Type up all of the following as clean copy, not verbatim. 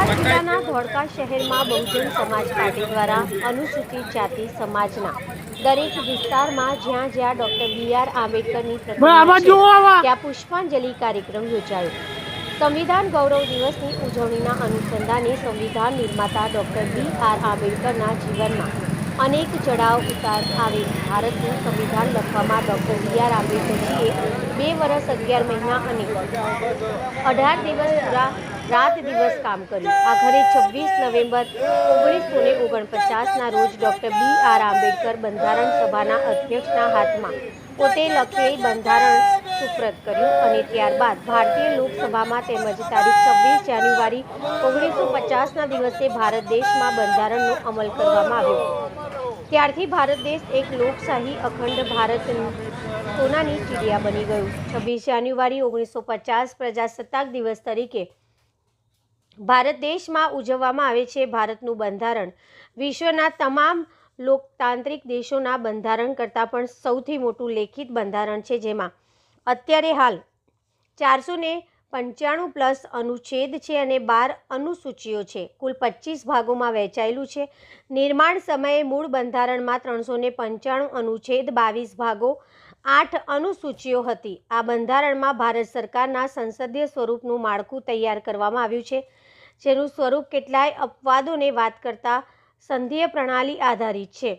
અમદાવાદ જિલ્લાના ધોળકા શહેરમાં બહુજન સમાજ પાર્ટી દ્વારા અનુસૂચિત જાતિ સમાજના દરેક વિસ્તારમાં જ્યાં જ્યાં ડોક્ટર બી.આર. આંબેડકરની પ્રતિમા છે ત્યાં પુષ્પાંજલિ કાર્યક્રમ યોજાયો. સંવિધાન ગૌરવ દિવસની ઉજવણીના અનુસંધાને સંવિધાન નિર્માતા ડોક્ટર બી.આર. આંબેડકરના જીવનમાં અનેક ચડાવ ઉતાર આવેલ ભારતનું સંવિધાન લખવામાં ડોક્ટર બી.આર. આંબેડકરજીએ 2 વર્ષ 11 મહિના અને 18 દિવસ પૂરા રાત દિવસ કામ કર્યું. આખરે 26 નવેમ્બર 1949ના રોજ ડોક્ટર બી.આર. આંબેડકર બંધારણ સભાના અધ્યક્ષના હાથમાં પોતે લખેલ બંધારણ સુપ્રત કર્યું અને ત્યારબાદ ભારતીય લોકસભામાં તેમજ તારીખ 26 જાન્યુઆરી 1950ના દિવસે ભારત દેશમાં બંધારણનો અમલ કરવામાં આવ્યો. ત્યારથી ભારત દેશ એક લોકશાહી અખંડ ભારત સોનાની ચીડિયા બની ગયું. 26 જાન્યુઆરી 1950 પ્રજાસત્તાક દિવસ તરીકે ભારત દેશમાં ઉજવવામાં આવે છે. ભારતનું બંધારણ વિશ્વના તમામ લોકતાંત્રિક દેશોના બંધારણ કરતાં પણ સૌથી મોટું લેખિત બંધારણ છે, જેમાં અત્યારે હાલ 495 પ્લસ અનુચ્છેદ છે અને 12 અનુસૂચિઓ છે. કુલ 25 ભાગોમાં વહેંચાયેલું છે. નિર્માણ સમયે મૂળ બંધારણમાં 395 અનુચ્છેદ, 22 ભાગો, 8 અનુસૂચિઓ હતી. આ બંધારણમાં ભારત સરકારના સંસદીય સ્વરૂપનું માળખું તૈયાર કરવામાં આવ્યું છે, જેનું સ્વરૂપ કેટલાય અપવાદોને વાત કરતા સંઘીય પ્રણાલી આધારિત છે.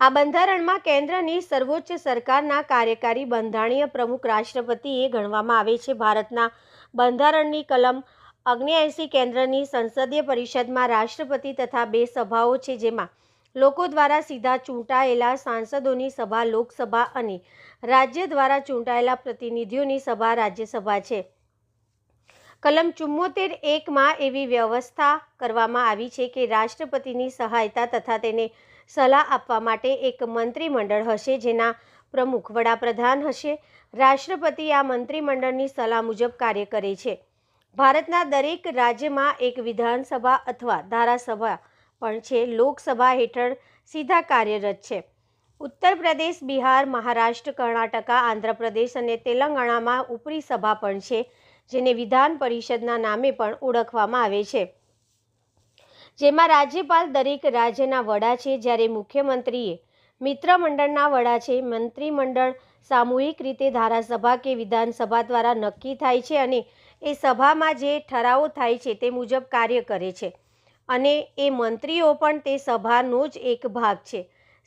આ બંધારણમાં કેન્દ્રની સર્વોચ્ચ સરકારના કાર્યકારી બંધારણીય પ્રમુખ રાષ્ટ્રપતિએ ગણવામાં આવે છે. ભારતના બંધારણની કલમ 79 કેન્દ્રની સંસદીય પરિષદમાં રાષ્ટ્રપતિ તથા 2 સભાઓ છે, જેમાં લોકો દ્વારા સીધા ચૂંટાયેલા સાંસદોની સભા લોકસભા અને રાજ્ય દ્વારા ચૂંટાયેલા પ્રતિનિધિઓની સભા રાજ્યસભા છે. કલમ 74(1) એવી વ્યવસ્થા કરવામાં આવી છે કે રાષ્ટ્રપતિની સહાયતા તથા તેને સલાહ આપવા માટે એક મંત્રીમંડળ હશે, જેના પ્રમુખ વડાપ્રધાન હશે. રાષ્ટ્રપતિ આ મંત્રીમંડળની સલાહ મુજબ કાર્ય કરે છે. ભારતના દરેક રાજ્યમાં એક વિધાનસભા અથવા ધારાસભા પણ છે. લોકસભા હેઠળ સીધા કાર્યરત છે. ઉત્તર પ્રદેશ, બિહાર, મહારાષ્ટ્ર, કર્ણાટક, આંધ્રપ્રદેશ અને તેલંગાણામાં ઉપરી સભા પણ છે, જેને વિધાન પરિષદના નામે પણ ઓળખવામાં આવે છે, જેમાં રાજ્યપાલ દરેક રાજ્યના વડા છે, જ્યારે મુખ્યમંત્રીએ મિત્રમંડળના વડા છે. મંત્રીમંડળ સામૂહિક રીતે ધારાસભા કે વિધાનસભા દ્વારા નક્કી થાય છે અને એ સભામાં જે ઠરાવો થાય છે તે મુજબ કાર્ય કરે છે અને એ મંત્રીઓ પણ તે સભાનો જ એક ભાગ છે.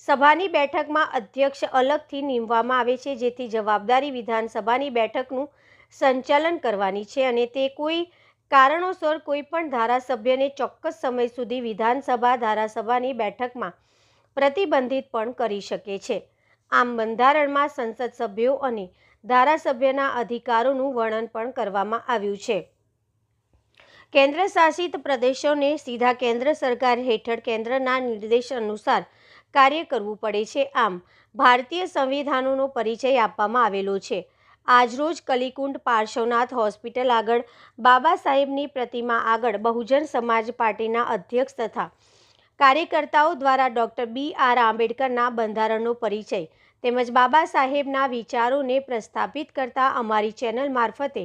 સભાની બેઠકમાં અધ્યક્ષ અલગથી નીમવામાં આવે છે, જેથી જવાબદારી વિધાનસભાની બેઠકનું સંચાલન કરવાની છે અને તે કોઈ કારણોસર કોઈ પણ ધારાસભ્યને ચોક્કસ સમય સુધી વિધાનસભા ધારાસભાની બેઠકમાં પ્રતિબંધિત પણ કરી શકે છે. આમ બંધારણમાં સંસદ સભ્યો અને ધારાસભ્યના અધિકારોનું વર્ણન પણ કરવામાં આવ્યું છે. કેન્દ્ર શાસિત પ્રદેશોને સીધા કેન્દ્ર સરકાર હેઠળ કેન્દ્રના નિર્દેશ અનુસાર કાર્ય કરવું પડે છે. આમ ભારતીય સંવિધાનનો પરિચય આપવામાં આવેલો છે. આજરોજ કલીકુંડ પાર્શ્વનાથ હોસ્પિટલ આગળ બાબા સાહેબની પ્રતિમા આગળ બહુજન સમાજ પાર્ટીના અધ્યક્ષ તથા કાર્યકર્તાઓ દ્વારા ડોક્ટર બી.આર. આંબેડકરના બંધારણનો પરિચય તેમજ બાબા સાહેબના વિચારોને પ્રસ્થાપિત કરતા અમારી ચેનલ મારફતે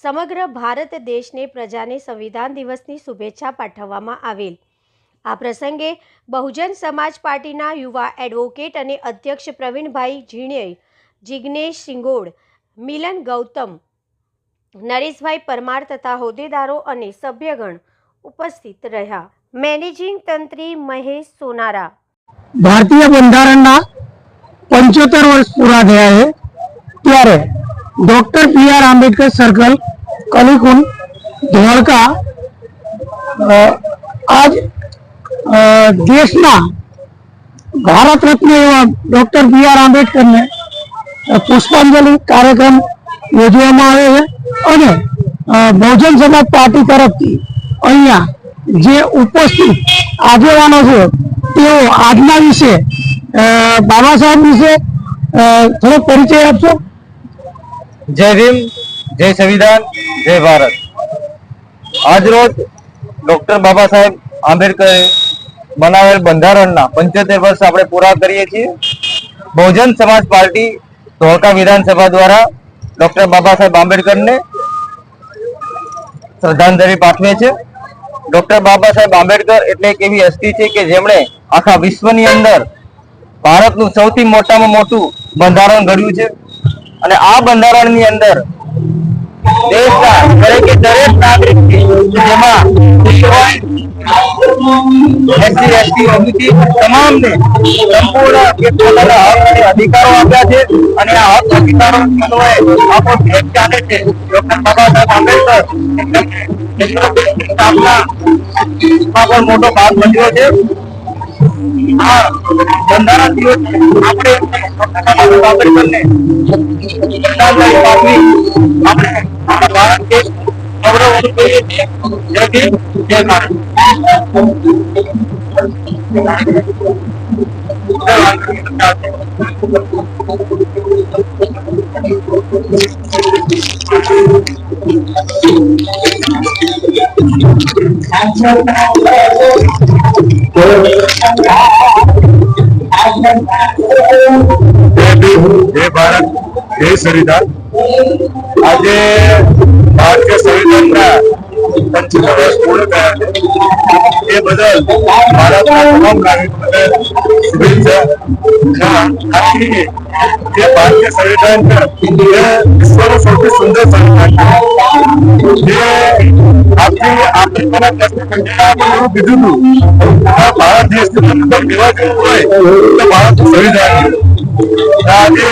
સમગ્ર ભારત દેશને પ્રજાને સંવિધાન દિવસની શુભેચ્છા પાઠવવામાં આવેલ. આ પ્રસંગે બહુજન સમાજ પાર્ટીના યુવા એડવોકેટ અને અધ્યક્ષ પ્રવીણભાઈ ઝીણિય, જિગ્નેશ સિંગોડ, મિલન ગૌતમ, નરેશભાઈ પરમાર તથા હોદ્દેદારો અને સભ્યગણ ઉપસ્થિત રહ્યા. મેનેજિંગ તંત્રી મહેશ સોનારા. ભારતીય બંધારણના 75 વર્ષ પૂરા થયા છે, ત્યારે ડોક્ટર બી.આર. આંબેડકર સર્કલ, કલીકુંડ, ધોળકા આજ દેશના ભારત રત્ન એવા ડોક્ટર બી.આર. આંબેડકરને પુષ્પાંજલિ કાર્યક્રમ યોજવામાં આવે છે અને બહુજન સમાજ પાર્ટી તરફથી અહીંયા જે ઉપસ્થિત આગેવાનો છે તેઓ આજના વિશે બાબા સાહેબ વિશે થોડો પરિચય આપશો. જય ભીમ, જય સંવિધાન, જય ભારત. આજરોજ ડોક્ટર બાબા સાહેબ આંબેડકરે બનાવેલ બંધારણના 75 વર્ષ આપણે પૂરા કરીએ છીએ. બહુજન સમાજ પાર્ટી ધોળકા વિધાનસભા દ્વારા ડોક્ટર બાબા સાહેબ આંબેડકરને શ્રદ્ધાંજલિ પાઠવે છે. ડોક્ટર બાબા સાહેબ આંબેડકર એટલે એક એવી હસ્તી છે કે જેમણે આખા વિશ્વની અંદર ભારતનું સૌથી મોટામાં મોટું બંધારણ ઘડ્યું છે અને આ બંધારણની અંદર દેશના દરેકે દરેક નાગરિક જેમાં એસસી એસટી ઓબીસી તમામને સંપૂર્ણ કે પોતાના હક અને અધિકારો આપ્યા છે અને આ હક અધિકારો અન્વયે આપણો દેશ ચાલે છે. ડોક્ટર બાબા સાહેબ આંબેડકર સ્થાપના પણ મોટો ભાગ ભજવ્યો છે. આ બંધારણ દિવસ આપણે આંબેડકરને શ્રદ્ધાંજલિ પાઠવી આપણે આપણા ભારત દેશ ગૌરવ અનુભવીએ છીએ. જય ભીમ, જય ભારત. જય ભારત, જય સંવિધાન. આજે ભારતીય સંવિધાનના 75 વર્ષ પૂર્ણ થયા છે. એ બદલ ભારતના તમામ નાગરિકોને શુભેચ્છા. જે ભારતીય સંવિધાન છે એ વિશ્વનું સૌથી સુંદર સંવિધાન છે. જે આપણી એવું કીધું હતું ભારત દેશની અંદર લેવા જેવું હોય તો ભારતનું સંવિધાન છે. આજે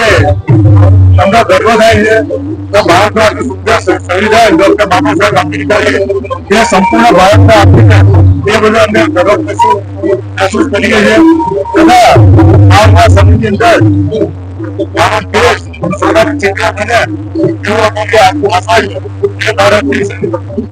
અમને ગર્વ થાય છે કે ભારતનું આટલું સુંદર સંવિધાન ડોક્ટર બાબા સાહેબ આંબેડકરે જે સંપૂર્ણ ભારતને આપ્યું છે એ બધું અમને ગર્વ મહેસૂસ કરીએ છીએ. તથા આવનાર સમયની અંદર ભારત દેશ સોનાની ચિંતા બને એવું અમને આશા છે. ભારત દેશ